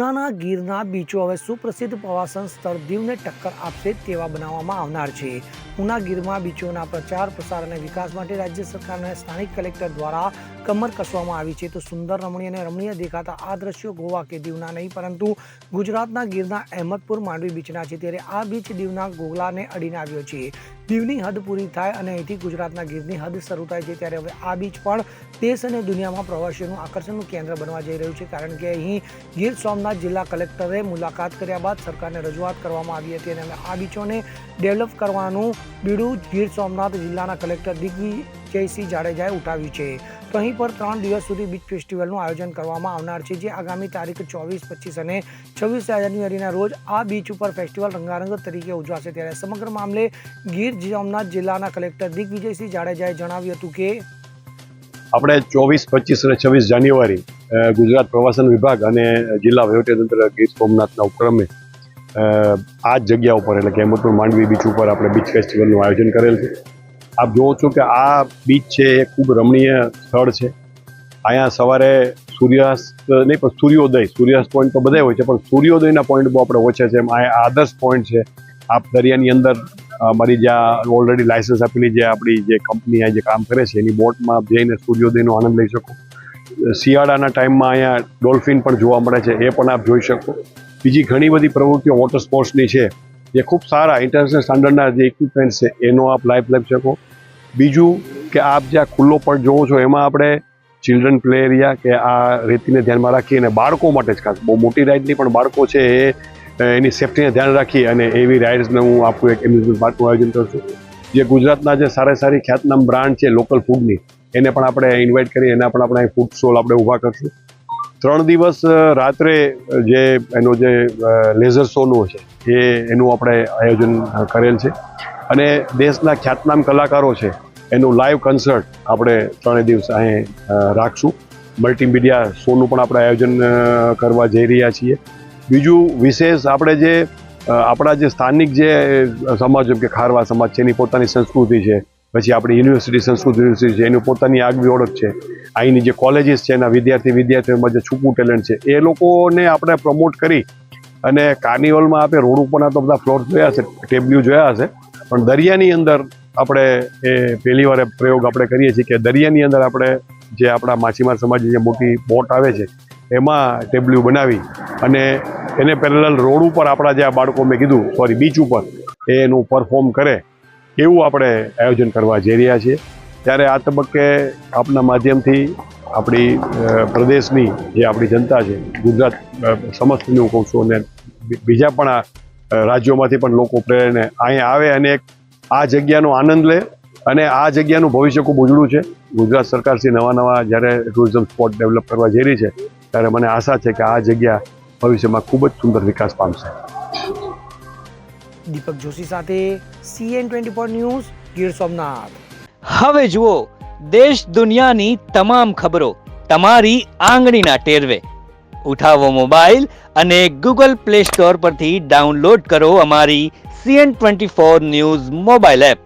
ઉનાના ગીરના બીચો હવે સુપ્રસિદ્ધ પ્રવાસન સ્થળ દીવને ટક્કર આપશે તેવા બનાવવામાં આવનાર છે. ઉના ગીરમાં બીચોના પ્રચાર પ્રસાર અને વિકાસ માટે રાજ્ય સરકાર અને સ્થાનિક કલેક્ટર દ્વારા કમર કસવામાં આવી છે. તો સુંદર રમણીય અને રમણીય દેખાતા આ દ્રશ્યો ગોવા કે દીવના નહીં પરંતુ ગુજરાતના ગીરના અહેમદપુર માંડવી બીચના છે. ત્યારે આ બીચ દીવના ગોગલાને અડીને આવ્યો છે. દીવની હદ પૂરી થાય અને અહીંથી ગુજરાતના ગીરની હદ શરૂ થાય છે. ત્યારે હવે આ બીચ પણ દેશ અને દુનિયામાં પ્રવાસીઓનું આકર્ષણનું કેન્દ્ર બનવા જઈ રહ્યું છે. કારણ કે અહીં ગીર સોમનાથ જિલ્લા કલેક્ટરે મુલાકાત કર્યા બાદ સરકારને રજૂઆત કરવામાં આવી હતી અને આ બીચોને ડેવલપ કરવાનું બીડું ગીર સોમનાથ જિલ્લાના કલેક્ટર દિગ્વિજયસિંહ જાડેજાએ ઉઠાવ્યું છે. તો અહીં પર 3 દિવસ સુધી બીચ ફેસ્ટિવલનું આયોજન કરવામાં આવનાર છે, જે આગામી તારીખ 24, 25 અને 26 જાન્યુઆરીના રોજ આ બીચ ઉપર ફેસ્ટિવલ રંગારંગ તરીકે ઉજવાશે. ત્યારે સમગ્ર મામલે ગીર સોમનાથ જિલ્લાના કલેક્ટર દિગ્વિજયસિંહ જાડેજાએ જણાવ્યું હતું કે આપણે 24, 25 અને 26 જાન્યુઆરી ગુજરાત પ્રવાસન વિભાગ અને જિલ્લા વહીવટીતંત્ર ગીર સોમનાથના ઉપક્રમે આ જ જગ્યા ઉપર એટલે કે અહેમદપુર માંડવી બીચ ઉપર આપણે બીચ ફેસ્ટિવલનું આયોજન કરેલ છે. આપ જુઓ છો કે આ બીચ છે એ ખૂબ રમણીય સ્થળ છે. અહીંયા સવારે સૂર્યાસ્ત નહીં પણ સૂર્યાસ્ત પોઈન્ટ તો બધા હોય છે, પણ સૂર્યોદયના પોઈન્ટ બહુ આપણે ઓછા છે. એમ આ આદર્શ પોઈન્ટ છે. આપ દરિયાની અંદર અમારી જ્યાં ઓલરેડી લાયસન્સ આપેલી જે આપણી જે કંપની જે કામ કરે છે એની બોટમાં જઈને સૂર્યોદયનો આનંદ લઈ શકો. શિયાળાના ટાઈમમાં અહીંયા ડોલ્ફિન પણ જોવા મળે છે, એ પણ આપ જોઈ શકો. બીજી ઘણી બધી પ્રવૃત્તિઓ વોટર સ્પોર્ટ્સની છે જે ખૂબ સારા ઇન્ટરનેશનલ સ્ટાન્ડર્ડના જે ઇક્વિપમેન્ટ છે એનો આપ લાઈફ લઈ શકો. બીજું કે આપ જ્યાં ખુલ્લો પડ જોવો છો એમાં આપણે ચિલ્ડ્રન પ્લે એરિયા કે આ રેતીને ધ્યાનમાં રાખી અને બાળકો માટે જ ખાસ બહુ મોટી રાઇડની પણ બાળકો છે એ એની સેફ્ટીને ધ્યાન રાખી અને એવી રાઇડ્સને હું આપું એક એમ્યુઝમેન્ટ પાર્કનું આયોજન કરું છું. જે ગુજરાતના જે સારી ખ્યાતનામ બ્રાન્ડ છે લોકલ ફૂડની એને પણ આપણે ઇન્વાઇટ કરી એના પણ આપણે ફૂડ સ્ટોલ આપણે ઊભા કરશું. 3 દિવસ રાત્રે જે એનો જે લેઝર શોનું છે એનું આપણે આયોજન કરેલ છે અને દેશના ખ્યાતનામ કલાકારો છે એનું લાઈવ કન્સર્ટ આપણે 3 દિવસ અહીં રાખશું. મલ્ટીમીડિયા શોનું પણ આપણે આયોજન કરવા જઈ રહ્યા છીએ. બીજું વિશેષ આપણે જે આપણા જે સ્થાનિક જે સમાજ કે ખારવા સમાજ છે એની પોતાની સંસ્કૃતિ છે, પછી આપણી યુનિવર્સિટી સંસ્કૃત યુનિવર્સિટી છે એની પોતાની આગવી ઓળખ છે, અહીંની જે કોલેજીસ છે એના વિદ્યાર્થીઓમાં જે છૂપું ટેલેન્ટ છે એ લોકોને આપણે પ્રમોટ કરી અને કાર્નિવલમાં આપણે રોડ ઉપરના તો બધા ફ્લોર જોયા હશે, ટેબલ્યુ જોયા હશે, પણ દરિયાની અંદર આપણે એ પહેલી વાર પ્રયોગ આપણે કરીએ છીએ કે દરિયાની અંદર આપણે જે આપણા માછીમાર સમાજની જે મોટી બોટ આવે છે એમાં ટેબલ્યુ બનાવી અને એને પેરેલલ રોડ ઉપર આપણા જે આ બાળકો મેં કીધું બીચ ઉપર એનું પરફોર્મ કરે એવું આપણે આયોજન કરવા જઈ રહ્યા છીએ. ત્યારે આ તબક્કે આપના માધ્યમથી આપણી પ્રદેશની જે આપણી જનતા છે, ગુજરાત સમસ્તને હું કહું છું અને બીજા પણ રાજ્યોમાંથી પણ લોકો પ્રેરણે અહીંયા આવે અને આ જગ્યાનો આનંદ લે અને આ જગ્યાનું ભવિષ્ય ખૂબ ઉજળું છે. ગુજરાત સરકારશ્રી નવા જ્યારે ટુરિઝમ સ્પોટ ડેવલપ કરવા જઈ રહી છે ત્યારે મને આશા છે કે આ જગ્યા ભવિષ્યમાં ખૂબ જ સુંદર વિકાસ પામશે. દીપક જોશી સાથે CN24 ન્યૂઝ, ગીર સોમનાથ. હવે જુઓ દેશ દુનિયાની તમામ ખબરો તમારી આંગળીના ટેરવે. ઉઠાવો મોબાઈલ અને Google Play Store પરથી ડાઉનલોડ કરો અમારી CN24 ન્યૂઝ મોબાઈલ એપ.